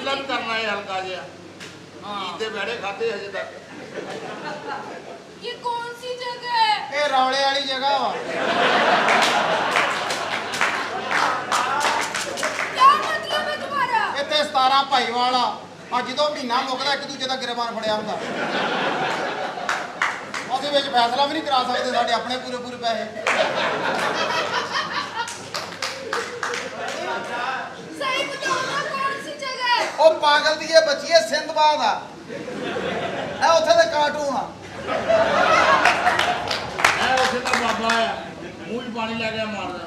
ਪਹਿਲਾਂ ਵੀ ਕਰਨਾ ਹੈ ਹਲਕਾ ਜਿਹਾ ईदे बैठे खाते हजे तक ये कौन सी जगह है? ये रौले वाली जगह वा। क्या मतलब है तुम्हारा? इत्थे 17 भाईवाल आ जो महीना मुकदा एक दूजे का गिरबान फड़िया हुंदा ਉਹਦੇ ਵਿੱਚ फैसला भी नहीं करा सकते साडे अपने पूरे पूरे पैसे सही बताओ ना कौन सी जगह है? ਉਹ ਪਾਗਲ ਦੀ ਇਹ ਬੱਚੀ ਹੈ ਸਿੰਧਬਾਦ ਆ ਇਹ ਉੱਥੇ ਦੇ ਕਾਰਟੂਨ ਆ उसे तो बाबा है मुंह च पानी लग गया मारदा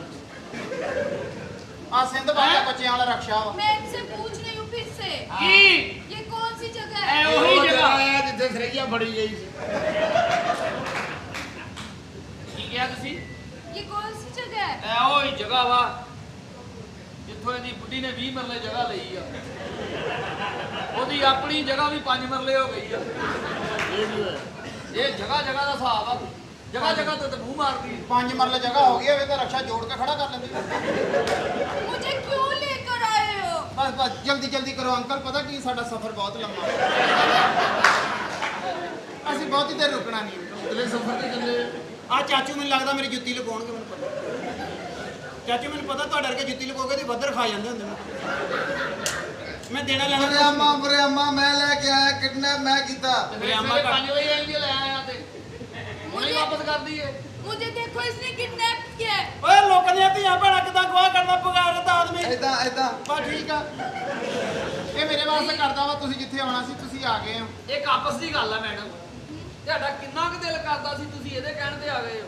आ सिंधबाद के बच्चों वाला रक्षा वा मैं इनसे पूछ रही हूँ फिर से की ये कौन सी जगह है? वही जगह है जिथे सरैया फड़ी गई सी की किया तुसी ये कौन सी जगह है? ए ओही जगह वा जिथों इहदी बुढ़ी ने 20 मरले जगह लई आ ओदी अपनी जगह भी 5 मरले हो गई आ ये भी है ये जगह जगह दा हिसाब आ जगह जगह तो मुंह मारदी 5 मरले जगह हो गई है तो रक्षा जोड़ के खड़ा कर लेंदी मुझे क्यों लेकर आए हो? बस बस जल्दी जल्दी करो अंकल पता की साडा सफर बहुत लंबा है ਅਸੀਂ ਬਹੁਤੀ ਦੇਰ ਰੁਕਣਾ ਨਹੀਂ अगले सफर ते चले ਆ ਚਾਚੂ ਮੈਨੂੰ ਲੱਗਦਾ ਮੇਰੀ ਜੁੱਤੀ ਲਗਾਉਣਗੇ ਮੈਨੂੰ ਪਤਾ ਚਾਚੂ ਮੈਨੂੰ ਪਤਾ ਤੁਹਾਡੇ ਵਰਗੇ ਜੁੱਤੀ ਲਗਾਓਗੇ ਤੇ ਬੱਦਰ ਖਾ ਜਾਂਦੇ ਹੁੰਦੇ ਨੇ ਮੈਂ ਦੇਣਾ ਲੈਣਾ ਬਰਿਆਮਾ ਮੈਂ ਲੈ ਕੇ ਆਇਆ ਕਿਡਨੈਪ ਮੈਂ ਕੀਤਾ मेरे 5 बजे आएंगे ले आया ते हुणे वापस कर दी है मुझे देखो इसने किडनैप किया है। ਓਏ ਲੋਕਾਂ ਦੀਆਂ ਧੀਆਂ ਭੈਣਾਂ ਕਿਦਾਂ ਗਵਾਹ ਕਰਦਾ ਬਗਾਰਤ ਆਦਮੀ ਐਦਾਂ ਐਦਾਂ ਬਸ ਠੀਕ ਆ ਇਹ ਮੇਰੇ ਵਾਸਤੇ ਕਰਦਾ ਵਾ ਤੁਸੀਂ ਜਿੱਥੇ ਆਉਣਾ ਸੀ ਤੁਸੀਂ ਆ ਗਏ ਹੋ एक आपस दी गल है मैडम ਤੁਹਾਡਾ ਕਿੰਨਾ ਕੁ ਦਿਲ ਕਰਦਾ ਸੀ ਤੁਸੀਂ ਇਹਦੇ ਕਹਿਣ ਤੇ ਆ ਗਏ ਹੋ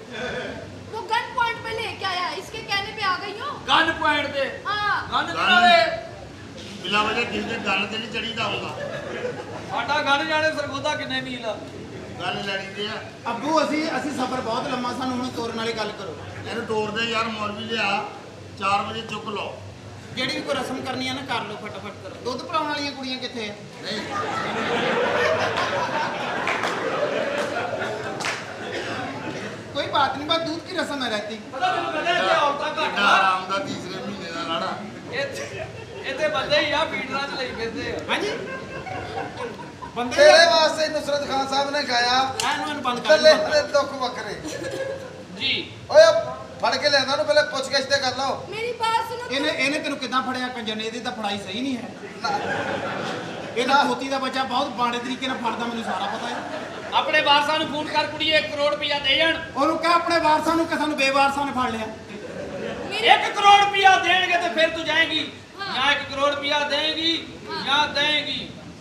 वो गन पॉइंट पे लेके आया इसके कहने पे आ गई हो। ਗਨ ਪੁਆਇੰਟ ਤੇ हाँ ਗਨ ਚਲਾਵੇ बिना वजह किसी के गल ते नहीं चढ़ीदा होगा ਸਾਡਾ ਗਨ ਜਾਣੇ ਸਰਗੋਦਾ ਕਿੰਨੇ ਮੀਲ ਆ गल लड़ी दे ਅੱਬੂ ਅਸੀਂ ਸਫ਼ਰ ਬਹੁਤ ਲੰਮਾ ਸਾਨੂੰ ਹੁਣ ਤੋਰਨ ਵਾਲੀ ਗੱਲ ਕਰੋ ਇਹਨੂੰ ਤੋੜ ਦੇ ਯਾਰ ਮੌਲਵੀ ਲਿਆ 4 ਵਜੇ ਚੁੱਕ ਲਓ ਜਿਹੜੀ ਵੀ ਕੋਈ ਰਸਮ ਕਰਨੀ ਆ ਨਾ ਕਰ ਲਓ ਫਟਾਫਟ ਕਰੋ ਦੁੱਧ ਪਿਲਾਉਣ ਵਾਲੀਆਂ ਕੁੜੀਆਂ ਕਿੱਥੇ ਆ ਨਹੀਂ कोई बात नहीं बस दूध की रस्म है रहती ਪਤਾ ਮੈਨੂੰ ਕਹਿੰਦੇ ਇੱਥੇ ਔਰਤਾਂ ਘੱਟ ਕਿੰਨਾ ਆ ਆਰਾਮ ਦਾ ਤੀਸਰੇ ਮਹੀਨੇ ਦਾ ਲਾੜਾ ਇੱਥੇ ਬੰਦੇ ਹੀ ਆ ਫੀਡਰਾਂ 'ਚ ਲਈ ਫਿਰਦੇ ਆ हाँ जी बंदे ਤੇਰੇ ਵਾਸਤੇ ਨੁਸਰਤ ਖਾਨ ਸਾਹਿਬ ਨੇ ਗਾਇਆ एन बंद कर ਕੱਲੇ ਦੇ ਦੁੱਖ ਵੱਖਰੇ ਜੀ ਓਏ ਫੜ ਕੇ ਲਿਆਂਦਾ ਨੂੰ ਪਹਿਲੇ ਪੁੱਛ ਗਿੱਛ ਤੇ ਕਰ ਲਓ मेरी बात सुनो तुम। ਇਹਨੇ ਤੈਨੂੰ ਕਿੱਦਾਂ ਫੜਿਆ ਕੰਜਰ ਨੇ ਇਹਦੀ ਤਾਂ ਫੜਾਈ ਸਹੀ ਨਹੀਂ ਹੈ ਨਾ, ਇਹਦਾ ਖੋਤੀ ਦਾ ਬੱਚਾ ਬਹੁਤ ਬਾਣੇ ਤਰੀਕੇ ਨਾਲ ਫੜਦਾ ਮੈਨੂੰ ਸਾਰਾ ਪਤਾ ਹੈ ਆਪਣੇ ਵਾਰਸਾਂ ਨੂੰ ਫੋਨ ਕਰ ਕੁੜੀਏ 1 ਕਰੋੜ ਰੁਪਇਆ ਦੇ ਜਾਣ ਉਹਨੂੰ ਕਹਿ ਆਪਣੇ ਵਾਰਸਾਂ ਨੂੰ ਕਿ ਸਾਨੂੰ ਬੇਵਾਰਸਾਂ ਨੇ ਫੜ ਲਿਆ मेरी 1 ਕਰੋੜ ਰੁਪਇਆ ਦੇਣਗੇ ਤੇ ਫਿਰ ਤੂੰ ਜਾਏਗੀ हाँ। ਜਾਂ 1 ਕਰੋੜ ਰੁਪਇਆ ਦੇਗੀ ਜਾਂ ਦੇਗੀ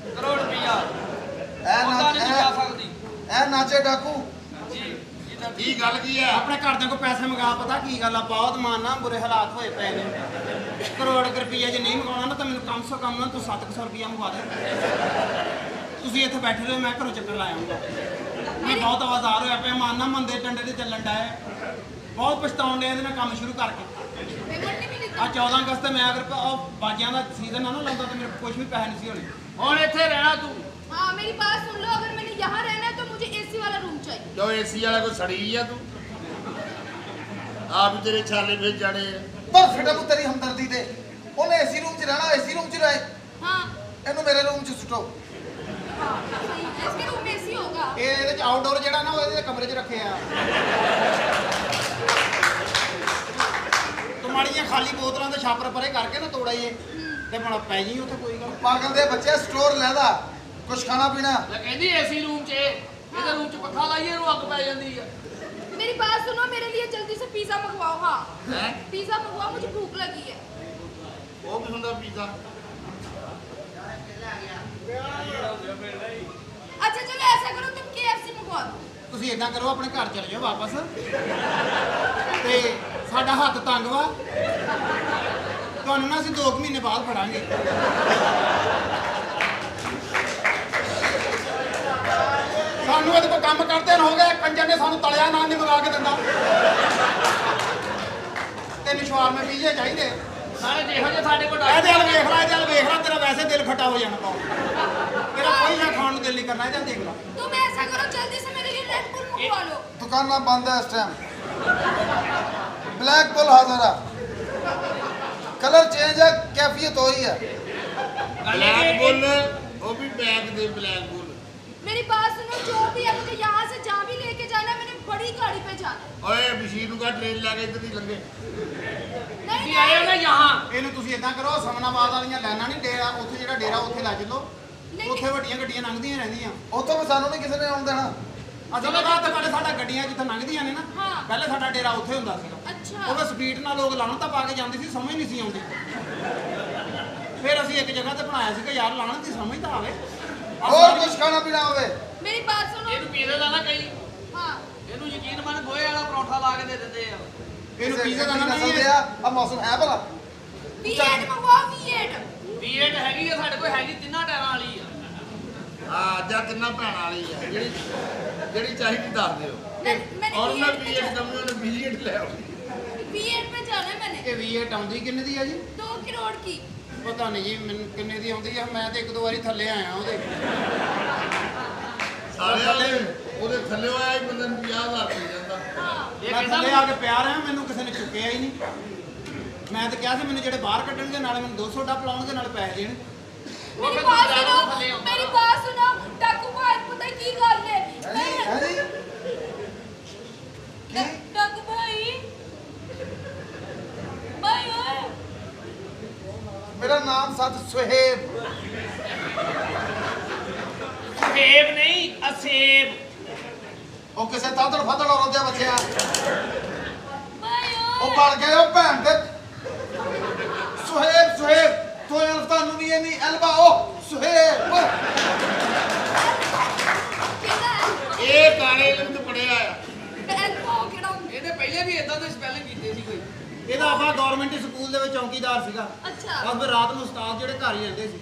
ਕਰੋੜ ਰੁਪਇਆ ਐ ਉਹਦਾ ਨਹੀਂ ਜਾ ਨਾ ਸਕਦੀ ਐ ਨਾਚੇ ਡਾਕੂ ਜੀ ਜੀ ਕੀ ਗੱਲ ਕੀ ਹੈ ਆਪਣੇ ਘਰਦਿਆਂ ਕੋ ਪੈਸੇ ਮੰਗਾ ਪਤਾ ਕੀ ਗੱਲ ਆ ਬਹੁਤ ਮਾਨਣਾ ਬੁਰੇ ਹਾਲਾਤ ਹੋਏ ਪਏ ਨੇ ਕਰੋੜ ਰੁਪਈਆ ਜੇ ਨਹੀਂ ਮੰਗਾਉਣਾ ਨਾ ਤਾਂ ਮੈਨੂੰ ਕਮ ਸੇ ਕਮ ਨਾ ਤੂੰ 700 ਰੁਪਈਆ ਮੰਗਵਾ ਦੇ ਤੁਸੀਂ ਇੱਥੇ ਬੈਠੇ ਰਹੋ ਮੈਂ ਘਰੋਂ ਚੱਕਰ ਲਾ ਆਉਂਗਾ ਮੈਂ ਬਹੁਤ ਆਵਾਜ਼ਾਰ ਹੋਇਆ ਪਿਆ ਮਾਨਣਾ ਮੰਦੇ ਟੰਡੇ ਤੇ ਚੱਲਣ ਡਾਇਆ ਬਹੁਤ ਪਛਤਾਉਣ ਡਿਆ ਇਹਦੇ ਨਾਲ ਕੰਮ ਸ਼ੁਰੂ ਕਰਕੇ पेमेंट नहीं मिली ਆ 14 ਅਗਸਤ ਤੇ ਮੈਂ ਅਗਰ ਉਹ ਬਾਜੀਆਂ ਦਾ ਸੀਜ਼ਨ ਨਾ ਲਾਉਂਦਾ ਤਾਂ ਮੇਰੇ ਕੁਝ ਵੀ ਪੈਸੇ ਨਹੀਂ ਸੀ ਹੋਣੇ ਹੁਣ ਇੱਥੇ ਰਹਿਣਾ ਤੂੰ हाँ मेरी बात सुन लो अगर मैंने यहाँ रहना है तो मुझे एसी वाला रूम चाहिए। ਜੋ ਏਸੀ ਵਾਲਾ ਕੋਈ ਸੜੀ ਆ ਤੂੰ ਆਪ ਹੀ ਤੇਰੇ ਛਾਲੇ ਵਿੱਚ ਜਾਣੇ ਪਰ ਫਿਟਾ ਤੂੰ ਤੇਰੀ ਹਮਦਰਦੀ ਤੇ ਉਹਨੇ ਏਸੀ ਰੂਮ 'ਚ ਰਹਿਣਾ ਏਸੀ ਰੂਮ 'ਚ ਰਹੇ हाँ ਇਹਨੂੰ ਮੇਰੇ ਰੂਮ 'ਚ ਸੁੱਟੋ हाँ सही है। इसके रूम में एसी होगा। ਇਹ ਇਹਦੇ ਚ ਆਊਟਡੋਰ ਜਿਹੜਾ ਨਾ ਉਹ ਇਹਦੇ ਕਮਰੇ 'ਚ ਰੱਖੇ ਆ ਤੂੰ ਮਾੜੀਆਂ ਖਾਲੀ ਬੋਤਲਾਂ ਦੇ ਛਾਪਰ ਪਰੇ ਕਰਕੇ ਨਾ ਤੋੜਾਈਏ ਤੇ ਬਣਾ ਪੈ ਜੀ ਉੱਥੇ ਕੋਈ ਗੱਲ ਪਾਗਲ ਦੇ ਬੱਚੇ ਸਟੋਰ ਲੈਦਾ ਕੁਛ ਖਾਣਾ ਪੀਣਾ ਲੈ ਕਹਿੰਦੀ ਏਸੀ ਰੂਮ 'ਚ ਇਹਦੇ ਰੂਮ 'ਚ ਪੱਖਾ ਲਾਈਏ ਇਹਨੂੰ ਅੱਗ ਪੈ ਜਾਂਦੀ ਆ मेरी बात सुनो मेरे लिए जल्दी से पिज्जा मंगवाओ। हाँ ਹੈ पिज्जा मंगवाओ मुझे भूख लगी है। ਉਹ ਵੀ ਹੁੰਦਾ ਪੀਜ਼ਾ अच्छा चलो ऐसा करो तुम KFC मंगवा दो। ਤੁਸੀਂ ਇਦਾਂ ਕਰੋ ਆਪਣੇ ਘਰ ਚਲੇ ਜਾਓ ਵਾਪਸ ਤੇ ਸਾਡਾ ਹੱਥ ਤੰਗ ਵਾ ਤੁਹਾਨੂੰ ਨਾ ਅਸੀਂ 2 ਮਹੀਨੇ ਬਾਅਦ ਫੜਾਂਗੇ ਸਾਨੂੰ ਇਹਦੇ ਕੋਲ ਕੰਮ ਕਰਦੇ ਹੋ ਗਏ ਕੰਜਰ ਨੇ ਸਾਨੂੰ ਤਲਿਆ ਨਾ ਨਹੀਂ ਮੰਗਾ ਕੇ ਦਿੰਦਾ ਤੇ ਨਿਸ਼ਵਾਰ ਮੈਂ ਪੀਜੇ ਚਾਹੀਦੇ ਨਾਲੇ ਜਿਹੋ ਜਿਹੇ ਸਾਡੇ ਕੋਲ ਇਹਦੇ ਵੱਲ ਵੇਖ ਲੈ ਇਹਦੇ ਵੱਲ ਵੇਖ ਲੈ ਤੇਰਾ ਵੈਸੇ ਦਿਲ ਖੱਟਾ ਹੋ ਜਾਣਾ ਪਾਉ ਤੇਰਾ ਕੋਈ ਨਾ ਖਾਣ ਨੂੰ ਦਿਲ ਨਹੀਂ ਕਰਨਾ ਇਹਦਾ ਦੇਖ ਲੈ तुम ऐसा करो जल्दी से मेरे लिए रेड बुल मंगवा लो। ਦੁਕਾਨਾਂ ਬੰਦ ਹੈ ਇਸ ਟਾਈਮ ब्लैक बुल हाजिर है कलर चेंज है कैफियत वही है ब्लैक बुल वो भी बैग दे ब्लैक बुल। मेरी बात सुनो, जो भी है मुझे यहाँ से जहाँ भी लेके जाना है, मैंने बड़ी गाड़ी पे जाना है। ओए मशीन का ट्रेन लगे इधर ही लंगे। नहीं ਤੁਸੀਂ ਆਏ ਹੋ ਨਾ ਯਹਾਂ ਇਹਨੂੰ ਤੁਸੀਂ ਇਦਾਂ ਕਰੋ, ਸਮਨਾਬਾਦ ਵਾਲੀਆਂ ਲਾਈਨਾਂ ਨਹੀਂ, ਡੇਰਾ ਉੱਥੇ ਜਿਹੜਾ ਡੇਰਾ ਉੱਥੇ ਲੈ ਚੱਲੋ। नहीं, ਉੱਥੇ ਵੱਡੀਆਂ ਗੱਡੀਆਂ ਲੰਘਦੀਆਂ ਰਹਿੰਦੀਆਂ। ਉੱਥੋਂ ਵੀ ਸਾਨੂੰ ਨਹੀਂ ਕਿਸੇ ਨੇ ਆਉਣ ਦੇਣਾ। ਅਸੀਂ ਪਤਾ ਤਾਂ ਪਹਿਲੇ ਸਾਡਾ ਗੱਡੀਆਂ ਜਿੱਥੇ ਲੰਘਦੀਆਂ ਨੇ ਨਾ, ਹਾਂ। ਪਹਿਲੇ ਸਾਡਾ ਡੇਰਾ ਉੱਥੇ ਹੁੰਦਾ ਸੀਗਾ। अच्छा ਉਹਦੇ ਸਪੀਡ ਨਾਲ ਲੋਕ ਲਾਣ ਤਾਂ ਪਾ ਕੇ ਜਾਂਦੇ ਸੀ, ਸਮਝ ਨਹੀਂ ਸੀ ਆਉਂਦੀ। ਫਿਰ ਅਸੀਂ ਇੱਕ ਜਗ੍ਹਾ ਤੇ ਬਣਾਇਆ ਸੀ ਕਿ ਯਾਰ ਲਾਣ ਦੀ ਸਮਝ ਤਾਂ ਆਵੇ। ਹੋਰ ਕੁਝ ਖਾਣਾ ਪੀਣਾ ਹੋਵੇ। मेरी बात सुनो। ਇਹਨੂੰ ਪੀਜ਼ਾ ਦਾ ਨਾ ਕਹੀ हाँ ਇਹਨੂੰ ਯਕੀਨ ਮੰਨ ਗੋਹੇ ਵਾਲਾ ਪਰੌਂਠਾ ਲਾ ਕੇ ਦੇ ਦਿੰਦੇ ਆ ਇਹਨੂੰ ਕਿਸੇ ਪੀਜ਼ਾ ਦਾ ਨਸਲ ਨਹੀਂ ਦੇ ਹੈ। ਆ ਮੌਸਮ ਹੈ ਭਲਾ। V8 मंगवाओ V8। V8 ਹੈਗੀ ਆ ਸਾਡੇ ਕੋਲ, ਹੈਗੀ ਤਿੰਨਾਂ ਟਾਇਰਾਂ ਵਾਲੀ ਆ हाँ जा तिन्ना भैन वाली है जेड़ी चाहिए दस दियो। मैंने और मैं V8 पे B8 कंपनी ने B8 ले आई। V8 पे जाना है मैंने। ਇਹ V8 ਆਉਂਦੀ ਕਿੰਨੇ ਦੀ ਆ ਜੀ? 2 करोड़ की। ਪਤਾ ਨਹੀਂ ਜੀ ਮੈਨੂੰ ਕਿੰਨੇ ਦੀ ਆਉਂਦੀ ਆ। ਮੈਂ ਤੇ ਇੱਕ ਦੋ ਵਾਰੀ ਥੱਲੇ ਆਇਆ ਉਹਦੇ। सारे वाले ਉਹਦੇ ਥੱਲੇ ਆਇਆ ਹੀ ਬੰਦੇ ਨੂੰ 50,000 ਮਿਲ ਜਾਂਦਾ। हाँ ਇਹ ਮੈਂ ਕਹਿੰਦਾ ਥੱਲੇ ਆ ਕੇ ਪਿਆ ਰਿਹਾ, ਮੈਨੂੰ ਕਿਸੇ ਨੇ ਚੁੱਕਿਆ ਹੀ ਨਹੀਂ। ਮੈਂ ਤਾਂ ਕਿਹਾ ਸੀ ਮੈਨੂੰ ਜਿਹੜੇ ਬਾਹਰ ਕੱਢਣਗੇ ਨਾਲੇ ਮੈਨੂੰ 200 ਡਾ ਪਲਾਉਣਗੇ ਨਾਲੇ ਪੈਸੇ ਦੇਣ। मेरी फिर बात तो सुनो, थल्ले आउंदा। मेरी बात सुनो। डाकू भाई पता की गल है? ਹੈ ਜੀ ਹੈ ਜੀ ਕੀ डाकू भाई भाई ओए ਮੇਰਾ ਨਾਮ ਸਤ ਸੁਹੇਬ। ਸੇਬ ਨਹੀਂ ਅਸੇਬ ਉਹ ਕਿਸੇ ਤਾਦੜ ਫਾਦੜ ਔਰਤ ਦੇ ਬੱਚਿਆ भाई ਉਹ ओए ਬਣ ਗਏ ਉਹ ਭੈਣ ਦੇ ਸੁਹੇਬ ਸੁਹੇਬ ਤੋਂ ਅਲਫਾ ਨੂੰ ਨਹੀਂ ਨਹੀਂ ਅਲਬਾ ਉਹ ਸੁਹੇਬ। केड़ा ਇਹ ਗਾਣੇ ਨੂੰ ਤੂੰ ਪੜਿਆ ਆ। एल्बो केड़ा ਇਹਦੇ ਪਹਿਲੇ ਵੀ ਇਦਾਂ ਦੇ ਸਪੈਲਿੰਗ ਕੀਤੇ ਸੀ ਕੋਈ ਇਹਦਾ ਆਪਾਂ ਗਵਰਨਮੈਂਟ ਸਕੂਲ ਦੇ ਵਿੱਚ ਚੌਕੀਦਾਰ ਸੀਗਾ। अच्छा ਬਸ ਫਿਰ ਰਾਤ ਨੂੰ ਉਸਤਾਦ ਜਿਹੜੇ ਘਰ ਹੀ ਰਹਿੰਦੇ ਸੀ,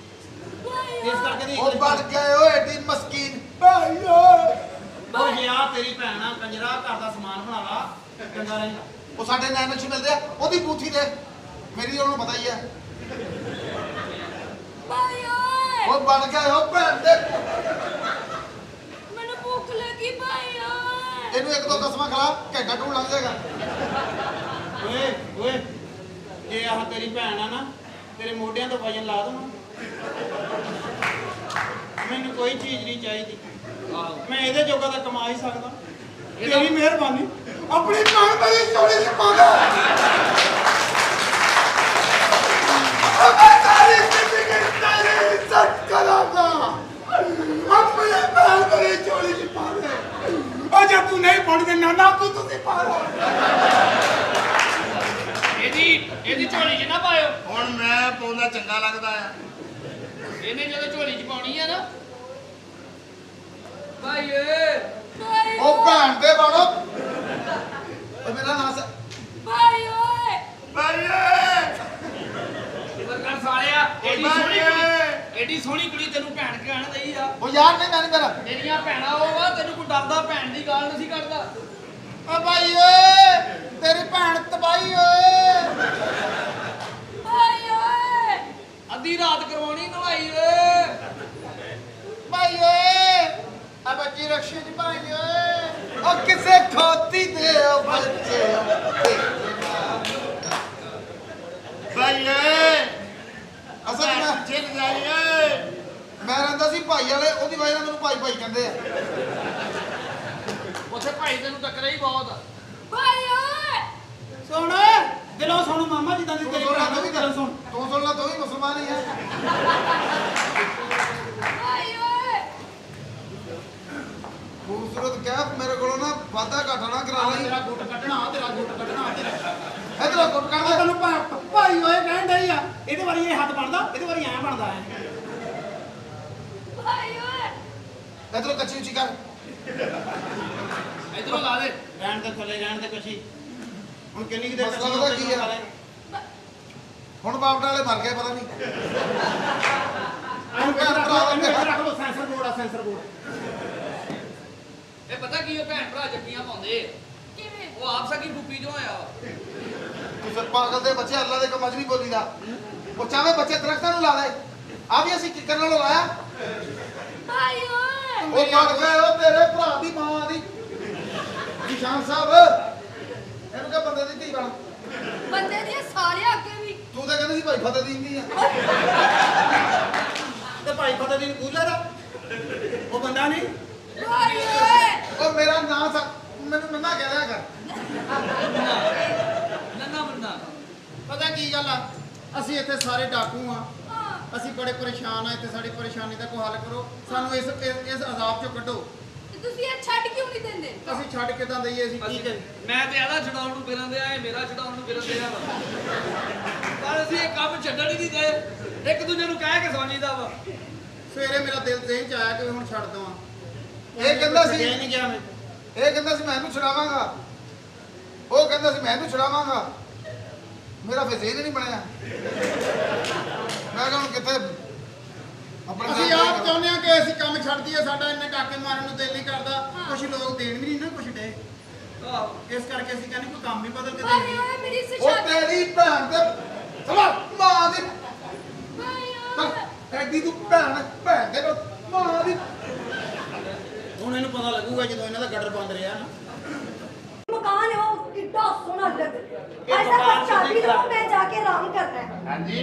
भाई ਇਸ ਕਰਕੇ ਤੇ ਉਹ ਬਣ ਗਏ ਓਏ ਏਡੀ ਮਸਕੀਨ ਭਾਈ ਓਏ। ਉਹ ਗਿਆ ਤੇਰੀ ਭੈਣ ਆ ਕੰਜਰਾ, ਘਰ ਦਾ ਸਮਾਨ ਬਣਾ ਲਾ, ਚੰਗਾ ਰਹੇਗਾ। ਉਹ ਸਾਡੇ ਨੈਣ ਚ ਮਿਲਦੇ ਆ ਉਹਦੀ ਬੂਥੀ ਦੇ ਮੇਰੀ ਉਹਨੂੰ ਪਤਾ ਹੀ ਹੈ। भाई ओए ਉਹ ਬਣ ਗਏ ਉਹ ਭੈਣ ਦੇ मैंने भूख लगी भाई ओए ਇਹਨੂੰ ਇੱਕ ਦੋ ਕਸਮਾਂ ਖਾ ਘੰਟਾ ਟੂਣ ਲੱਗ ਜਾਏਗਾ। ਓਏ ਓਏ ਜੇ ਆਹ ਤੇਰੀ ਭੈਣ ਆ ਨਾ, ਤੇਰੇ ਮੋਢਿਆਂ ਤੋਂ ਵਜਨ ਲਾ ਦੂੰ। ਮੈਨੂੰ ਕੋਈ ਚੀਜ਼ ਨਹੀਂ ਚਾਹੀਦੀ, ਮੈਂ ਇਹਦੇ ਜੋਗਾ ਤਾਂ ਕਮਾ ਹੀ ਸਕਦਾ। ਤੇਰੀ ਮਿਹਰਬਾਨੀ। ਆਪਣੀ ਭੈਣ ਮੇਰੀ ਚੋਲੀ ਚ ਪਾ ਦੇ। ਮੈਂ ਸਾਰੀ ਜ਼ਿੰਦਗੀ ਤੇਰੀ ਇੱਜ਼ਤ ਕਰਾਂਗਾ। ਆਪਣੀ ਭੈਣ ਮੇਰੀ ਚੋਲੀ ਚ ਪਾ ਦੇ। ਉਹ ਜੇ ਤੂੰ ਨਹੀਂ ਪੜਦੇ ਨਾ ਤੂੰ ਤੁਸੀਂ ਪਾ ਲਓ। ਇਹਦੀ ਝੋਲੀ 'ਚ ਨਾ ਪਾਇਓ ਹੁਣ ਮੈਂ ਪਾਉਂਦਾ ਚੰਗਾ ਲੱਗਦਾ ਆ। ਇਹਨੇ ਜਦੋਂ ਝੋਲੀ 'ਚ ਪਾਉਣੀ ਆ ਨਾ ਭਾਈ ਓਏ भाई ਉਹ ਭੈਣ ਦੇ ਬਾਣੋ ਉਹ ਮੇਰਾ ਨਾਮ भाई ओए ਬਾਈਏ ਵਰਕਰ ਸਾਲਿਆ ਬਾਈਏ ਏਡੀ ਸੋਹਣੀ ਕੁੜੀ ਤੈਨੂੰ ਭੈਣ ਕਹਿਣ ਦਈ ਆ ਉਹ ਯਾਰ ਨਹੀਂ ਮੈਂ ਨਹੀਂ ਮੇਰਾ ਤੇਰੀਆਂ ਭੈਣਾਂ ਉਹ ਵਾ ਤੈਨੂੰ ਕੋਈ ਡਰਦਾ ਭੈਣ ਦੀ ਗਾਲ ਨਹੀਂ ਕੱਢਦਾ ਓ ਭਾਈ ਓਏ ਤੇਰੀ ਭੈਣ ਤਬਾਈ ਓਏ। भाई ओए ਅੱਧੀ ਰਾਤ ਕਰਵਾਉਣੀ ਨਵਾਈ ਓਏ ਭਾਈ ਓਏ ਆ ਬੱਚੀ ਰਕਸ਼ੇ ਚ ਭਾਈ ਓਏ। ਉਹ ਕਿਸੇ ਖੋਤੀ ਦੇ ਉਹ ਬੱਚੇ ਬਾਈਏ ਅਸਲ ਮੈਂ ਚਿੱਲ ਜਾਈਏ। ਮੈਂ ਰਹਿੰਦਾ ਸੀ ਭਾਈ ਵਾਲੇ ਉਹਦੀ ਵਜ੍ਹਾ ਨਾਲ ਮੈਨੂੰ ਭਾਈ ਭਾਈ ਕਹਿੰਦੇ ਆ। ਉੱਥੇ ਭਾਈ ਤੈਨੂੰ ਟੱਕਰਿਆ ਹੀ ਬਹੁਤ ਆ भाई ओए ਸੁਣ ਦਿਲੋਂ ਸੁਣ ਮਾਮਾ ਜਿੱਦਾਂ ਦੀ ਤੇਰੀ ਭੈਣ ਆ, ਵੀ ਦਿਲੋਂ ਸੁਣ। ਤੂੰ ਸੁਣ ਲੈ ਤੂੰ ਵੀ ਮੁਸਲਮਾਨ ਹੀ ਹੈ। भाई ओए ਖੂਬਸੂਰਤ ਕਹਿ ਮੇਰੇ ਕੋਲੋਂ ਨਾ ਵਾਦਾ ਘਾਟਾ ਨਾ ਕਰਾ ਲਈ। ਤੇਰਾ ਗੁੱਟ ਕੱਢਣਾ, ਤੇਰਾ ਗੁੱਟ ਕੱਢਣਾ ਤੇਰਾ। ਇਧਰੋਂ ਗੁੱਟ ਕੱਢ ਮੈਂ ਦੇ। ਤੈਨੂੰ ਭਾਈ ਓਏ ਕਹਿਣ ਡਈ ਆ। ਇਹਦੇ ਵਾਰੀ ਇਹ ਹੱਥ ਬਣਦਾ, ਇਹਦੇ ਵਾਰੀ ਐਂ ਬਣਦਾ ਹੈ। भाई ओए ਇਧਰੋਂ ਕੱਚੀ ਉੱਚੀ ਕਰ। ਇਧਰੋਂ ਲਾ ਦੇ ਰਹਿਣ ਦੇ ਥੱਲੇ ਰਹਿਣ ਦੇ ਕਸ਼ੀ। ਹੁਣ ਕਿੰਨੀ ਕੁ ਦੇਰ ਮਸਲਾ ਕੱਸ਼ੀ ਪਤਾ ਕੀ ਆ? ਲਾ ਲੈ। ਹੁਣ ਬਾਪ ਵਾਲੇ ਮਰ ਗਏ ਪਤਾ ਨਹੀਂ। ਇਹਨੂੰ ਇੱਥੇ ਰੱਖ ਲਓ, ਇਹਨੂੰ ਇੱਥੇ ਰੱਖ ਲਓ, ਸੈਂਸਰ ਬੋਰਡ ਆ, ਸੈਂਸਰ ਬੋਰਡ। ਇਹ ਪਤਾ ਕੀ ਉਹ ਭੈਣ ਭਰਾ ਜੱਫੀਆਂ ਪਾਉਂਦੇ किवें ਉਹ ਆਪ ਸਕੀ ਫੁੱਪੀ ਜੋ ਆਇਆ ਵਾ ਤੁਸੀਂ ਪਾਗਲ ਦੇ ਬੱਚੇ ਅੱਲਾ ਦੇ ਕੰਮ ਅੱਜ ਵੀ ਬੋਲੀਦਾ। ਉਹ ਚਾਹੇ ਬੱਚੇ ਦਰਖਤਾਂ ਨੂੰ ਲਾ ਦੇ ਆ ਵੀ ਅਸੀਂ ਕਿੱਕਰ ਨਾਲੋਂ ਲਾਇਆ। भाई ओए ਉਹ ਮਰ ਗਏ ਉਹ ਤੇਰੇ ਭਰਾ ਦੀ ਮਾਂ ਦੀ ਨਿਸ਼ਾਨ ਸਾਹਿਬ ਇਹਨੂੰ ਕਹ ਬੰਦੇ ਦੀ ਧੀ ਬਣ। बंदे दिए सारे आगे भी ਤੂੰ ਤਾਂ ਕਹਿੰਦੀ ਸੀ ਭਾਈ ਫਤਿਹ ਦੀ ਨਹੀਂ ਆ। ਭਾਈ ਫਤਿਹਦੀਨ ਕੂਲਰ ਆ ਉਹ ਬੰਦਾ ਨਹੀਂ ਭਾਈ ਓਏ ਉਹ ਮੇਰਾ ਨਾਂ ਮੈਨੂੰ ਨੰਨਾ ਕਹਿ ਰਿਹਾ ਕਰ। ਨੰਨਾ ਬੰਦਾ ਪਤਾ ਕੀ ਗੱਲ ਆ ਅਸੀਂ ਇੱਥੇ ਸਾਰੇ ਡਾਕੂ ਆ ਅਸੀਂ ਬੜੇ ਪਰੇਸ਼ਾਨ ਆ ਇੱਥੇ ਸਾਡੀ ਪਰੇਸ਼ਾਨੀ ਦਾ ਕੋਈ ਹੱਲ ਕਰੋ ਸਾਨੂੰ ਇਸ ਅਜ਼ਾਬ ਚੋਂ ਕੱਢੋ ਤੇ ਤੁਸੀਂ ਇਹ ਛੱਡ ਕਿਉਂ ਨਹੀਂ ਦਿੰਦੇ ਅਸੀਂ ਛੱਡ ਕਿਦਾਂ ਦਈਏ ਅਸੀਂ ਕੀ ਕਰੀਏ ਮੈਂ ਤੇ ਆਦਾ ਛਡਾਉਣ ਨੂੰ ਫਿਰਨ ਦਿਆ ਇਹ ਮੇਰਾ ਛਡਾਉਣ ਨੂੰ ਫਿਰਨ ਦਿਆ ਪਰ ਅਸੀਂ ਇਹ ਕੰਮ ਛੱਡਣ ਹੀ ਨਹੀਂ ਦੇ ਇੱਕ ਦੂਜੇ ਨੂੰ ਕਹਿ ਕੇ ਸੌਂਜੀਦਾ ਵਾ ਸਵੇਰੇ ਮੇਰਾ ਦਿਲ ਜ਼ਹਿਨ ਚ ਆਇਆ ਕਿ ਹੁਣ ਛੱਡ ਦਵਾਂ ਇਹ ਕਹਿੰਦਾ ਸੀ ਛੱਡਿਆ ਹੀ ਨਹੀਂ ਗਿਆ ਮੈਂ ਇਹ ਕਹਿੰਦਾ ਸੀ ਮੈਂ ਇਹਨੂੰ ਛੁਡਾਵਾਂਗਾ ਉਹ ਕਹਿੰਦਾ ਸੀ ਮੈਂ ਇਹਨੂੰ ਛੁਡਾਵਾਂਗਾ ਮੇਰਾ ਫਿਰ ਜ਼ਹਿਨ ਹੀ ਨਹੀਂ ਬਣਿਆ ਮੈਂ ਕਿਹਾ ਹੁਣ ਕਿੱਥੇ ਆਪਣਾ ਅਸੀਂ ਆਪ ਚਾਹੁੰਦੇ ਆ ਕਿ ਅਸੀਂ ਕੰਮ ਛੱਡ ਦਈਏ ਸਾਡਾ ਇੰਨੇ ਡਾਕੇ ਮਾਰਨ ਨੂੰ ਦਿਲ ਨਹੀਂ ਕਰਦਾ ਕੁਝ ਲੋਕ ਦੇਣ ਵੀ ਨਹੀਂ ਨਾ ਕੁਝ ਡੇ ਇਸ ਕਰਕੇ ਅਸੀਂ ਕਹਿੰਦੇ ਕੋਈ ਕੰਮ ਹੀ ਬਦਲ ਕੇ ਭਾਈ ਦੇ ਓਏ ਮੇਰੀ ਉਹ ਸਿਸ਼ਾ ਤੇਰੀ ਭੈਣ ਦੇ ਸਵਾ ਮਾਂ ਦੀ ਭਾਈ ਓਏ ਐਡੀ ਤੂੰ ਭੈਣ ਦੇ ਮਾਂ ਦੀ ਹੁਣ ਇਹਨੂੰ ਪਤਾ ਲੱਗੂਗਾ ਜਦੋਂ ਇਹਨਾਂ ਦਾ ਗਟਰ ਬੰਦ ਰਿਹਾ ਨਾ मकान है वो कितना सोना लग ये ऐसा मकान बस चाबी से दो मैं जाके आराम करना है ਹਾਂਜੀ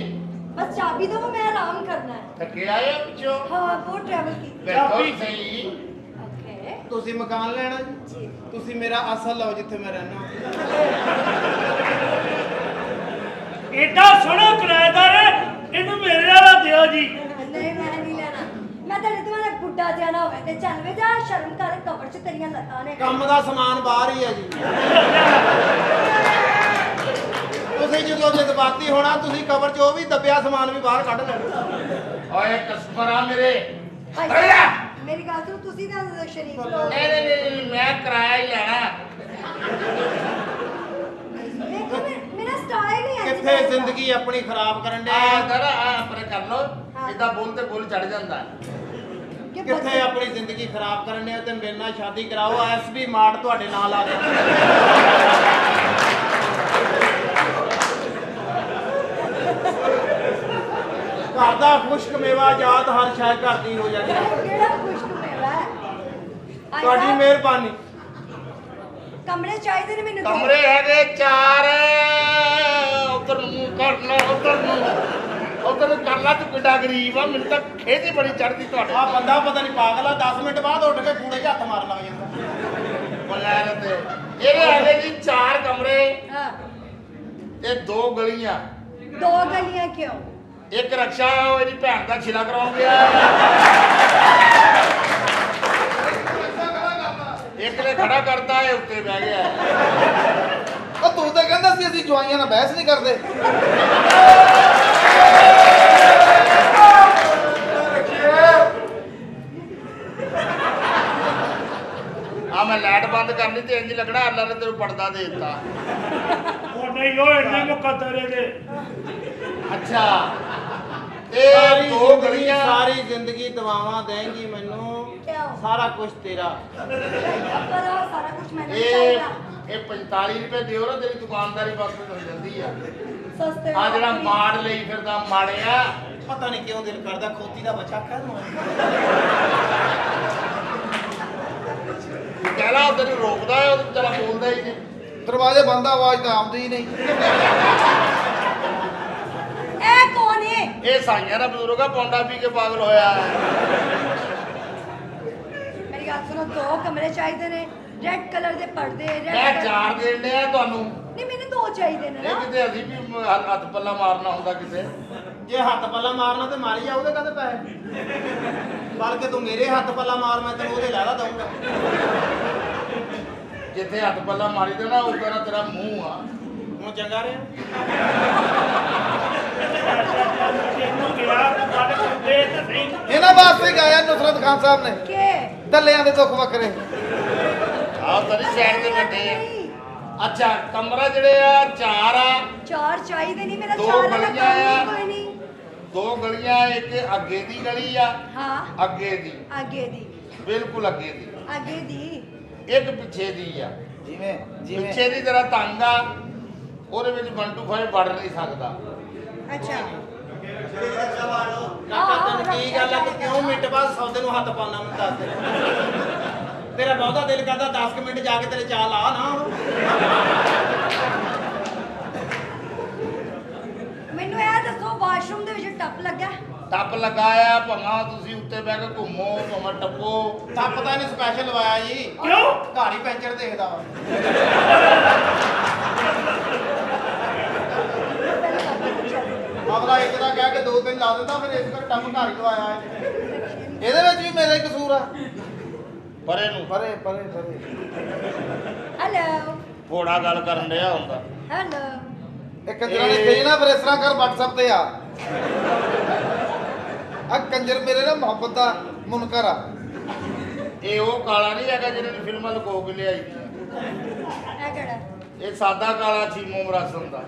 बस चाबी दो मैं आराम करना है ਥੱਕੇ ਆਏ ਹੋ ਪਿੱਛੋਂ हाँ बहुत ट्रैवल की ਬੈਠੋ ਸਹੀ ओके ਤੁਸੀਂ ਮਕਾਨ ਲੈਣਾ ਜੀ जी ਤੁਸੀਂ ਮੇਰਾ ਅਸਲ ਲਓ ਜਿੱਥੇ ਮੈਂ ਰਹਿਣਾ ਏਡਾ ਸੋਹਣਾ ਕਿਰਾਏਦਾਰ ਹੈ ਇਹਨੂੰ ਮੇਰੇ ਵਾਲਾ ਦਿਓ ਜੀ नहीं मैं नहीं लेना मैं तो तुम्हारा बुड्ढा जाना होवे ते चल वे जा शर्म कर कवर च तेरियां लत्तां ने ਕੰਮ ਦਾ ਸਮਾਨ ਬਾਹਰ ਹੀ ਹੈ ਜੀ ਤੁਸੀਂ ਜਦੋਂ ਜਜ਼ਬਾਤੀ ਹੋਣਾ ਤੁਸੀਂ ਕਬਰ 'ਚ ਉਹ ਵੀ ਦੱਬਿਆ ਸਮਾਨ ਵੀ ਬਾਹਰ ਕੱਢ ਲੈਣਾ ਓਏ ਕਸਮਰ ਆ ਮੇਰੇ भाई अरे यार! मेरी गल सुनो तुसी ना शरीफ ਨਹੀਂ लोग ਨਹੀਂ ਨਹੀਂ ਮੈਂ ਕਿਰਾਇਆ ਹੀ ਲੈਣਾ देखो मेरा स्टाइल ही है ਕਿੱਥੇ ਜ਼ਿੰਦਗੀ ਆਪਣੀ ਖਰਾਬ ਕਰਨ ਦੇ ਆ ਦਰ ਆ ਪਰ ਕਰ ਲੋ ਇਦਾਂ ਬੋਲ ਤੇ ਬੋਲ ਚੜ ਜਾਂਦਾ कि ਕਿੱਥੇ ਆਪਣੀ ਜ਼ਿੰਦਗੀ ਖਰਾਬ ਕਰਨ ਦੇ ਤੇ ਮੇਰੇ ਨਾਲ ਸ਼ਾਦੀ ਕਰਾਓ ਐਸਬੀ ਮਾਰਟ ਤੁਹਾਡੇ ਨਾਲ ਆ ਗਿਆ ਘਰ ਦਾ ਖੁਸ਼ਕ ਮੇਵਾ ਜਾਤ ਹਰ ਸ਼ੈ ਘਰ ਦੀ ਹੋ ਜਾਣੀ केड़ा खुश मेवा है ਤੁਹਾਡੀ ਮਿਹਰਬਾਨੀ कमरे चाहिए ने मैंने ਕਮਰੇ ਹੈਗੇ 4 ਉਧਰ ਨੂੰ ਕਰਨਾ ਉਧਰ ਨੂੰ ਕਰਨਾ ਤੂੰ ਕਿੱਡਾ ਗਰੀਬ ਆ ਮੈਨੂੰ ਤਾਂ ਖੇਦੀ ਬੜੀ ਚੜਦੀ ਤੁਹਾਡੇ ਆ ਬੰਦਾ ਪਤਾ ਨਹੀਂ ਪਾਗਲ ਆ 10 ਮਿੰਟ ਬਾਅਦ ਉੱਠ ਕੇ ਕੂੜੇ 'ਚ ਹੱਥ ਮਾਰਨ ਲੱਗ ਜਾਂਦਾ ਬਗੈਰ ਤੇ ਇਹਦੇ ਹੈਗੇ ਜੀ 4 ਕਮਰੇ हाँ ਤੇ 2 ਗਲੀਆਂ दो गलियां क्यों ਇੱਕ ਰਕਸ਼ਾ ਉਹ ਇਹਦੀ ਭੈਣ ਦਾ ਛਿਲਾ ਕਰਾਉਣ ਗਿਆ ਇੱਕ ਨੇ ਖੜਾ ਕਰਤਾ ਇਹ ਉੱਤੇ ਬਹਿ ਗਿਆ ਉਹ ਤੂੰ ਤਾਂ ਕਹਿੰਦਾ ਸੀ ਅਸੀਂ ਜਵਾਈਆਂ ਨਾਲ ਬਹਿਸ ਨਹੀਂ ਕਰਦੇ ਆ ਮੈਂ ਲਾਈਟ ਬੰਦ ਕਰਨੀ ਤੇ ਇੰਜ ਲੱਗਣਾ ਅੱਲਾ ਨੇ ਤੈਨੂੰ ਪਰਦਾ ਦੇ ਦਿੱਤਾ ਉਹ ਨਹੀਂ ਉਹ ਇੰਨੇ ਮੁਕੱਦਰੇ ਦੇ ਅੱਛਾ ਇਹ ਸਾਰੀ 2 ਜ਼ਿੰਦਗੀ ਗਲੀਆਂ ਸਾਰੀ ਜ਼ਿੰਦਗੀ ਦਵਾਵਾਂ ਦੇਂਗੀ ਮੈਨੂੰ क्या ਸਾਰਾ ਕੁਝ ਤੇਰਾ पर सारा कुछ मैंने ਇਹ चाहिए ਇਹ 45 ਰੁਪਏ ਦਿਓ ਨਾ ਤੇਰੀ ਦੁਕਾਨਦਾਰੀ ਬਸ ਹੋ ਜਾਂਦੀ ਆ सस्ते ਆ ਜਿਹੜਾ ਮਾੜ ਲਈ ਫਿਰਦਾ ਮਾੜਿਆ ਪਤਾ ਨਹੀਂ ਕਿਉਂ ਦਿਲ ਕਰਦਾ ਖੋਤੀ ਦਾ ਬੱਚਾ ਕਹਿ ਦਵਾਂ ਕਹਿਲਾ ਉਹ ਤੈਨੂੰ ਰੋਕਦਾ ਹੈ ਉਹ ਵਿਚਾਰਾ ਬੋਲਦਾ ਹੀ ਨਹੀਂ ਦਰਵਾਜ਼ੇ ਬੰਦ ਆ, ਆਵਾਜ਼ ਤਾਂ ਆਉਂਦੀ ਹੀ ਨਹੀਂ ए कौन है ਇਹ ਸਾਈਆਂ ਦਾ ਬਜ਼ੁਰਗ ਆ ਪੌਂਡਾ ਪੀ ਕੇ ਪਾਗਲ ਹੋਇਆ ਹੈ मेरी गल सुनो दो कमरे चाहिए ने रेड कलर दे पर्दे रेड ਮੈਂ 4 ਦੇਣ ਡਿਆ ਤੁਹਾਨੂੰ नहीं मैंने दो चाहिए ने ਇਹ ना ਕਿਤੇ ਅਸੀਂ ਵੀ ਹੱਥ ਪੱਲਾ ਮਾਰਨਾ ਹੁੰਦਾ ਕਿਸੇ ਜੇ ਹੱਥ ਪੱਲਾ ਮਾਰਨਾ ਤੇ ਮਾਰੀ ਜਾ ਉਹਦੇ ਕਾਹਦੇ ਪੈਸੇ ਬਲਕਿ ਤੂੰ ਮੇਰੇ ਹੱਥ ਪੱਲਾ ਮਾਰ ਮੈਂ ਤੈਨੂੰ ਉਹਦੇ ਲੈਦਾ ਦਊਂਗਾ ਜਿੱਥੇ ਹੱਥ ਪੱਲਾ ਮਾਰੀ ਦੇਣਾ ਉਹ ਕਹਿੰਦਾ ਤੇਰਾ ਮੂੰਹ ਆ ਹੁਣ ਚੰਗਾ ਰਿਹਾ ਇਹਨੂੰ ਗਿਆ ਗੱਲ ਕਰਦੇ ਤਾਂ ਸਹੀ ਇਹਨਾਂ ਵਾਸਤੇ ਗਾਇਆ ਨੁਸਰਤ ਖਾਨ ਸਾਹਿਬ ਨੇ के ਦੱਲਿਆਂ ਦੇ ਦੁੱਖ ਵੱਖਰੇ ਆਹ ਤੇਰੀ ਸਾਈਡ ਤੇ ਬੈਠੇ ਆ ਅੱਛਾ ਕਮਰਾ ਜਿਹੜੇ ਆ 4 ਆ चार चाहिए नहीं मेरा दो चार वाला गलियां काम ही हैं। कोई नहीं 2 ਗਲੀਆਂ ਇੱਕ ਅੱਗੇ ਦੀ ਗਲੀ ਆ हाँ ਅੱਗੇ ਦੀ आगे दी ਬਿਲਕੁਲ ਅੱਗੇ ਦੀ आगे दी ਇੱਕ ਪਿੱਛੇ ਦੀ ਆ ਜਿਵੇਂ ਪਿੱਛੇ ਦੀ ਜਰਾ ਤੰਗ ਆ ਉਹਦੇ ਵਿੱਚ 1 2 5 ਵੜ ਨਹੀਂ ਸਕਦਾ अच्छा ਕਾਕਾ ਤੈਨੂੰ ਕੀ ਗੱਲ ਆ ਕਿ ਕਿਉਂ ਮਿੰਟ ਬਾਅਦ ਸੌਦੇ ਨੂੰ ਹੱਥ ਪਾਉਣਾ ਮੈਨੂੰ ਦੱਸ ਦੇ ਤੇਰਾ ਬਹੁਤਾ ਦਿਲ ਕਰਦਾ 10 ਮਿੰਟ ਜਾ ਕੇ ਤੇਰੇ ਚਾਲ ਆ ਨਾ ਹੁਣ ਮੈਨੂੰ ਇਹ ਦੱਸੋ ਵਾਸ਼ਰੂਮ ਦੇ ਵਿੱਚ ਟੱਪ ਲੱਗਾ ਟੱਪ ਲਗਾਇਆ ਭਾਵੇਂ ਤੁਸੀਂ ਉੱਤੇ ਬਹਿ ਕੇ ਘੁੰਮੋ ਭਾਵੇਂ ਟੱਪੋ। ਟੱਪ ਤਾਂ ਇਹਨੇ ਸਪੈਸ਼ਲ ਲਵਾਇਆ ਜੀ। ਕਿਉਂ? ਘਰ ਹੀ ਪੈਂਚਰ ਦੇਖਦਾ ਵਾ। ਅਗਲਾ ਇੱਕ ਦਾ ਕਹਿ ਕੇ 2-3 ਲਾ ਦਿੰਦਾ, ਫਿਰ ਇਸ ਕਰਕੇ ਟੱਪ ਘਰ ਹੀ ਲਵਾਇਆ ਹੈ। ਇਹਦੇ ਵਿੱਚ ਵੀ ਮੇਰਾ ਹੀ ਕਸੂਰ ਆ। ਪਰੇ ਨੂੰ ਪਰੇ ਪਰੇ ਪਰੇ ਹੈਲੋ ਘੋੜਾ ਗੱਲ ਕਰਨ ਡਿਆ ਹੁੰਦਾ। ਹੈਲੋ ਇਹ ਕੰਜਰਾਂ ਨੇ ਕਹੀ ਨਾ ਫਿਰ ਇਸ ਤਰ੍ਹਾਂ ਕਰ WhatsApp ਤੇ ਆ ਕੰਜਰ ਮੇਰੇ ਨਾ ਮੁਹੱਬਤ ਦਾ ਮੁਨਕਰ ਆ। ਇਹ ਉਹ ਕਾਲਾ ਨਹੀਂ ਹੈਗਾ ਜਿਹਨੇ ਨੇ ਫਿਲਮਾਂ ਲੁਕੋ ਕੇ ਲਿਆਈ ਦੀਆਂ। ਇਹ ਕਿਹੜਾ ਇਹ ਸਾਦਾ ਕਾਲਾ ਚੀਮੋ ਮਰਾਸਨ ਦਾ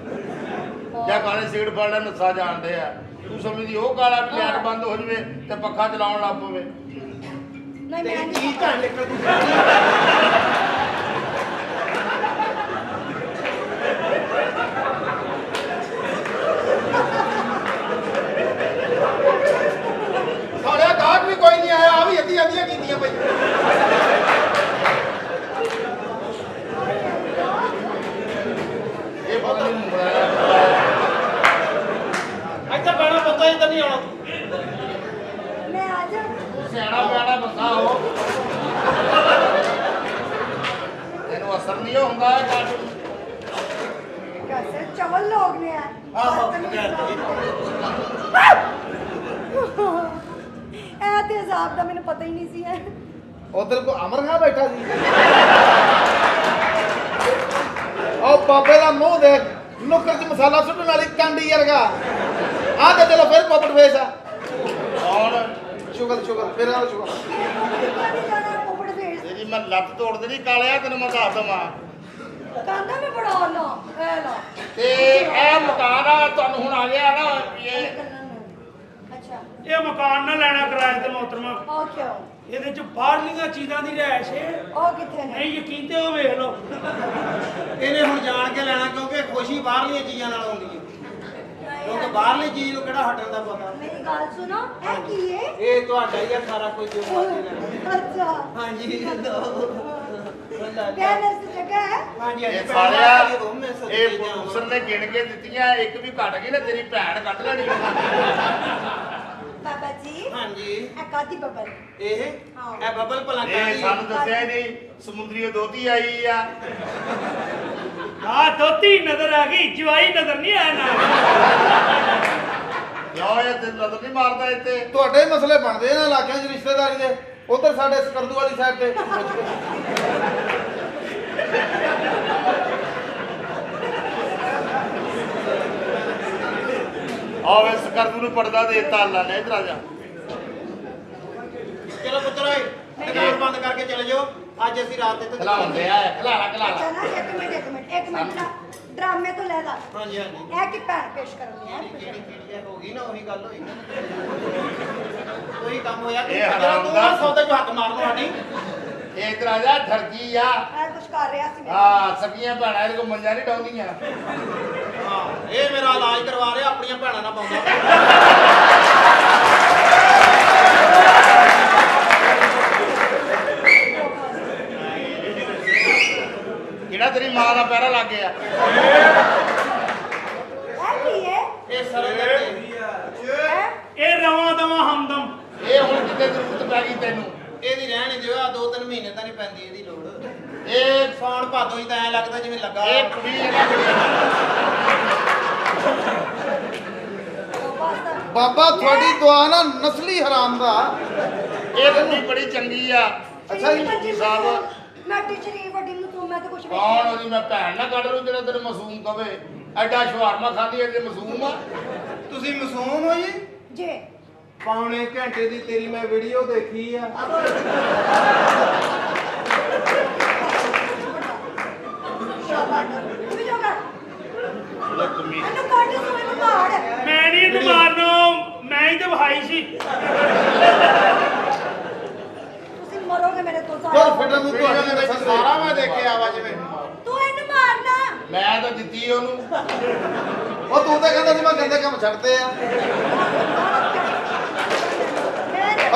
ਜਾਂ ਕਾਲੇ ਸਿਗਰਟ ਫੜਦਾ ਨੁੱਸਾ ਜਾਣਦੇ ਆ। ਤੂੰ ਸਮਝਦੀ ਉਹ ਕਾਲਾ ਵੀ ਲਾਈਟ ਬੰਦ ਹੋ ਜਵੇ ਤੇ ਪੱਖਾ ਚਲਾਉਣ ਲੱਗ ਪਵੇ। ਨਹੀਂ ਮੈਂ ਕੀ ਨਹੀਂ ਘਰ ਨਿਕਲ ਸਾਲਿਆ ਗਾਹਕ ਵੀ ਕੋਈ ਨਹੀਂ ਆਇਆ, ਆ ਵੀ ਅੱਧੀਆਂ ਅੱਧੀਆਂ ਕੀਤੀਆਂ ਪਈ। ਇਹ ਪਤਾ ਨਹੀਂ ਮੁੰਡਾ ਇੱਥੇ ਬਹਿਣਾ ਪਤਾ ਇੱਧਰ ਨਹੀਂ ਆਉਣਾ। ਮੈਂ ਆ ਜਾ ਸਿਆਣਾ ਪਿਆਣਾ ਬੰਦਾ ਹੋ। ਤੈਨੂੰ ਅਸਰ ਨਹੀਂ ਹੁੰਦਾ ਇਹ ਕਾਰਟੂਨ। कैसे चवल लोग ने यार ऐ तेजाब का मैंने पता ही नहीं सी है ਉਧਰ ਕੋ ਅਮਰ ਖਾਂ ਬੈਠਾ ਸੀ। ਉਹ ਬਾਬੇ ਦਾ ਮੂੰਹ ਦੇਖ, ਨੁੱਕਰ 'ਚ ਮਸਾਲਾ ਸੁੱਟਣ ਵਾਲੀ ਕਾਂਡੀ ਵਰਗਾ। ਆਹ ਤੇ ਚਲੋ ਫਿਰ ਪੋਪਟ ਫੇਸ ਆ। ਕੌਣ? ਸ਼ੁਗਰ ਸ਼ੁਗਰ ਫਿਰ ਆ ਸ਼ੁਗਰ। नहीं जाना पोपड़ फेस ਤੇਰੀ ਮੈਂ ਲੱਤ ਤੋੜ ਦੇਣੀ ਕਾਲਿਆ, ਤੈਨੂੰ ਮੈਂ ਦੱਸ ਦਵਾਂ। कांदा में बड़ा लो ए लो ਤੇ ਇਹ ਮਕਾਨ ਆ ਤੁਹਾਨੂੰ ਹੁਣ ਆ ਗਿਆ ਨਾ ਇਹ अच्छा ਇਹ ਮਕਾਨ ਨਾ ਲੈਣਾ ਕਿਰਾਏ ਤੇ ਮੋਹਤਰਮਾ। ओ क्यों ਇਹਦੇ ਚ ਬਾਹਰਲੀਆਂ ਚੀਜ਼ਾਂ ਦੀ ਰਹਿائش ਹੈ। ओ किथे ने ਨਹੀਂ ਯਕੀਨ ਤੇ ਉਹ ਵੇਖ ਲਓ। ਇਹਨੇ ਹੁਣ ਜਾਣ ਕੇ ਲੈਣਾ, ਕਿਉਂਕਿ ਖੁਸ਼ੀ ਬਾਹਰਲੀਆਂ ਚੀਜ਼ਾਂ ਨਾਲ ਆਉਂਦੀ ਹੈ। ਕਿਉਂਕਿ ਬਾਹਰਲੀ ਚੀਜ਼ ਨੂੰ ਕਿਹੜਾ ਹਟਣ ਦਾ ਪਤਾ। मेरी गाल सुनो ए की है ਇਹ ਤੁਹਾਡਾ ਹੀ ਆ ਸਾਰਾ ਕੁਝ ਜੋ ਮਰਜ਼ੀ ਲੈਣਾ। अच्छा ਹਾਂਜੀ क्या नस जगह है ਹਾਂਜੀ ਇਹ ਸਾਲਿਆ ਇਹ ਪ੍ਰੋਡਿਊਸਰ ਨੇ ਗਿਣ ਕੇ ਦਿੱਤੀਆਂ, ਇੱਕ ਵੀ ਘਟ ਗਈ ਨਾ ਤੇਰੀ ਭੈਣ ਕੱਢ ਲੈਣੀ। बाबा जी ਹਾਂਜੀ ए काती बबल ਇਹ ਹਾਂ। ਇਹ ਬਬਲ ਪਲਾਂਟਾ ਇਹ ਦੀ ਸਾਨੂੰ ਦੱਸਿਆ ਹੀ ਨਹੀਂ। ਸਮੁੰਦਰੀ ਦੋਤੀ ਆਈ ਆ। ਆ ਦੋਤੀ ਨਜ਼ਰ ਆ ਗਈ, ਜਵਾਈ ਨਜ਼ਰ ਨਹੀਂ ਆਇਆ ਨਾ। ਕਿਉਂ ਇਹ ਤੇ ਨਜ਼ਰ ਨਹੀਂ ਮਾਰਦਾ ਇੱਥੇ? ਤੁਹਾਡੇ ਹੀ ਮਸਲੇ ਬਣਦੇ ਇਹਨਾਂ ਇਲਾਕਿਆਂ 'ਚ ਰਿਸ਼ਤੇਦਾਰੀ ਦੇ। ਉਧਰ ਸਾਡੇ ਸਕਰਦੂ ਵਾਲੀ ਸਾਈਡ ਤੇ ਆਹ ਵੇ ਸਕਰਦੂ ਨੂੰ ਪਰਦਾ ਦੇ ਦਿੱਤਾ ਅੱਲਾ ਨੇ। ਇਧਰ ਆ ਜਾ। ਚਲੋ ਪੁੱਤਰ ਓਏ ਦੁਕਾਨ ਬੰਦ ਕਰਕੇ ਚਲੇ ਜਾਓ। ਅੱਜ ਅਸੀਂ ਰਾਤ ਤੇ ਖਲਾਉਂਦੇ ਆ ਖਲਾਲਾ ਖਲਾਲਾ। अच्छा ना एक मिनट ना ड्रामे तो ले ला ਹਾਂਜੀ ਹਾਂਜੀ ए की पैर पेश करनी है ਕਿਹੜੀ ਕਿਹੜੀ ਹੋ ਗਈ ਨਾ, ਉਹੀ ਗੱਲ ਹੋਈ ਨਾ। ਉਹੀ ਕੰਮ ਹੋਇਆ। ਇਹ ਹਰਾਮ ਤੂੰ ਦਾ ਨਾ ਸੌਦੇ 'ਚ ਹੱਥ ਮਾਰਨ ਵਾਲੀ। ਇਹ ਇਧਰ ਆ ਜਾ ਠਰਕੀ ਆ। ए कुछ कर रहा सी ਹਾਂ ਸਕੀਆਂ ਭੈਣਾਂ ਇਹਦੇ ਕੋ ਮੰਜਾ ਨਹੀਂ ਡਾਉਂਦੀਆਂ। ਹਾਂ ਇਹ ਮੇਰਾ ਇਲਾਜ ਕਰਵਾ ਰਿਹਾ, ਆਪਣੀਆਂ ਭੈਣਾਂ ਨਾਲ ਪਾਉਂਦਾ। ਕਿਹੜਾ ਤੇਰੀ ਮਾਂ ਦਾ ਪੈਰਾ ਲੱਗ ਗਿਆ? ए की है ਇਹ ਸਰੋਂ ਦੇ ए ਇਹ ਰਵਾਂ ਦਵਾਂ ਹਮਦਮ। ਇਹ ਹੁਣ ਕਿਤੇ ਜ਼ਰੂਰਤ ਪੈ ਗਈ ਤੈਨੂੰ? ਇਹਦੀ ਰਹਿਣ ਦਿਓ, ਆ 2-3 ਮਹੀਨੇ ਤਾਂ ਨਹੀਂ ਪੈਂਦੀ ਇਹਦੀ ਲੋੜ। ਇਹ ਸਾਉਣ ਭਾਦੋਂ ਹੀ ਤਾਂ ਐ ਲੱਗਦਾ ਜਿਵੇਂ ਲੱਗਾ। ਇਹ ਕੁੜੀ ਇਹਦਾ ਬਾਬਾ ਤੁਹਾਡੀ ਦੁਆ ਨਾ ਨਸਲੀ ਹਰਾਮ ਦਾ। ਇਹ ਕੁੜੀ ਬੜੀ ਚੰਗੀ ਆ। ਅੱਛਾ ਜੀ ਸਾਹਿਬ मैं टीचर बड़ी मुझे मैं तो कुछ भी ਕੌਣ ਉਹਦੀ ਮੈਂ ਭੈਣ ਨਾ ਕੱਢ ਲੂ ਜਿਹੜਾ ਤੈਨੂੰ ਮਾਸੂਮ ਕਵੇ। ਐਡਾ ਸ਼ਵਾਰਮਾ ਖਾਂਦੀ ਐ ਜੇ ਮਾਸੂਮ ਆ। ਤੁਸੀਂ ਮਾਸੂਮ ਹੋ ਜੀ? जी ਪੌਣੇ ਘੰਟੇ ਦੀ ਤੇਰੀ ਮੈਂ ਵੀਡੀਓ ਦੇਖੀ ਆ। तू जो कर ਲੈ ਕਮੀ मैंने काटे सोए में मार ਮੈਂ ਨਹੀਂ ਇਹਨੂੰ ਮਾਰਨਾ, ਮੈਂ ਹੀ ਤੇ ਵਹਾਈ ਸੀ। तुम मरोगे मेरे तो ਚਲ ਫਿਟਰ ਨੂੰ ਵੀਡੀਓ ਦੇ ਤੁਹਾਡੀ ਵਿੱਚ ਸਾਰਾ ਮੈਂ ਦੇਖਿਆ ਵਾ ਜਿਵੇਂ। तू इन्हें मारना ਮੈਂ ਤਾਂ ਦਿੱਤੀ ਉਹਨੂੰ। ਉਹ ਤੂੰ ਤਾਂ ਕਹਿੰਦਾ ਸੀ ਮੈਂ ਗੰਦੇ ਕੰਮ ਛੱਡਦੇ ਆ।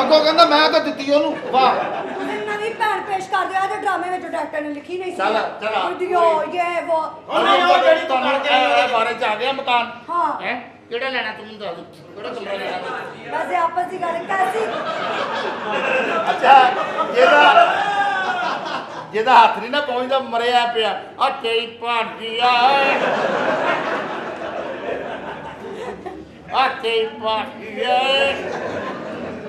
ਅੱਗੋਂ ਕਹਿੰਦਾ ਮੈਂ ਤਾਂ ਦਿੱਤੀ ਉਹਨੂੰ। ਵਾਹ ਤੁਸੀਂ ਨਵੀਂ ਭੈਣ ਪੇਸ਼ ਕਰ ਦਿਓ ਤੇ ਡਰਾਮੇ ਵਿੱਚ ਡਾਇਰੈਕਟਰ ਨੇ ਲਿਖੀ ਨਹੀਂ ਸੀ ਚੱਲ, ਚੱਲ ਆ। ਵੀਡੀਓ ਇਹ ਉਹ ਉਹ ਨਹੀਂ, ਉਹ ਜਿਹੜੀ ਤੂੰ ਕਰਕੇ ਆਈ ਇਹ ਬਾਰੇ ਚ ਆ ਗਿਆ ਮਕਾਨ। ਹਾਂ ਹੈ ਕਿਹੜਾ ਲੈਣਾ ਤੂੰ ਮੈਨੂੰ ਦੱਸ ਕਿਹੜਾ ਕਮਰਾ ਲੈਣਾ ਵੈਸੇ ਆਪਸ ਦੀ ਗੱਲ ਕੈਸੀ ਅੱਛਾ ਜਿਹਦਾ ਹੱਥ ਨਹੀਂ ਨਾ ਪਹੁੰਚਦਾ ਮਰਿਆ ਪਿਆ ਆ ਤੇਰੀ ਭਾਟੀਆ ਆ ਤੇਰੀ ਭਾਟੀਆ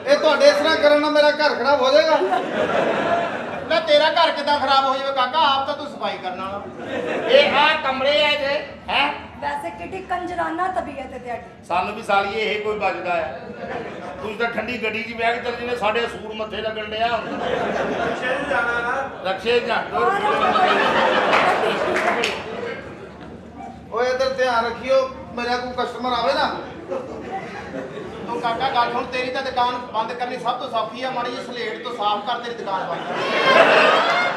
ਇਹ ਤੁਹਾਡੇ ਇਸ ਤਰ੍ਹਾਂ ਕਰਨ ਨਾਲ ਮੇਰਾ ਘਰ ਖਰਾਬ ਹੋ ਜਾਏਗਾ। ਨਾ ਤੇਰਾ ਘਰ ਕਿੱਦਾਂ ਖਰਾਬ ਹੋ ਜਾਵੇ ਕਾਕਾ ਆਪ ਤਾਂ ਤੂੰ ਸਫਾਈ ਕਰਨ ਵਾਲਾ ਇਹ ਆ ਕਮਰੇ ਆ ਜੇ ਹੈ ਵੈਸੇ ਕਿੱਡੀ ਕੰਜਰਾਨਾ ਤਬੀਅਤ ਹੈ ਤੁਹਾਡੀ ਸਾਨੂੰ ਵੀ ਸਾਲੀਏ ਇਹ ਕੋਈ ਬਚਦਾ ਹੈ ਤੁਸੀਂ ਤਾਂ ਠੰਡੀ ਗੱਡੀ 'ਚ ਬਹਿ ਕੇ ਚੱਲ ਜਿਹਨੇ ਸਾਡੇ ਸੂਰ ਮੱਥੇ ਲੱਗਣ ਡਿਆ ਰਕਸ਼ੇ ਜਾ ਓਏ ਇੱਧਰ ਧਿਆਨ ਰੱਖਿਓ ਮੇਰਾ ਕੋਈ ਕਸਟਮਰ ਆਵੇ ਨਾ ਤੂੰ ਕਾਕਾ ਗੱਲ ਹੁਣ ਤੇਰੀ ਤਾਂ ਦੁਕਾਨ ਬੰਦ ਕਰਨੀ ਸਭ ਤੋਂ ਸੌਖੀ ਆ ਮਾੜੀ ਜਿਹੀ ਸਲੇਟ ਤੋਂ ਸਾਫ਼ ਕਰ ਤੇਰੀ ਦੁਕਾਨ ਬੰਦ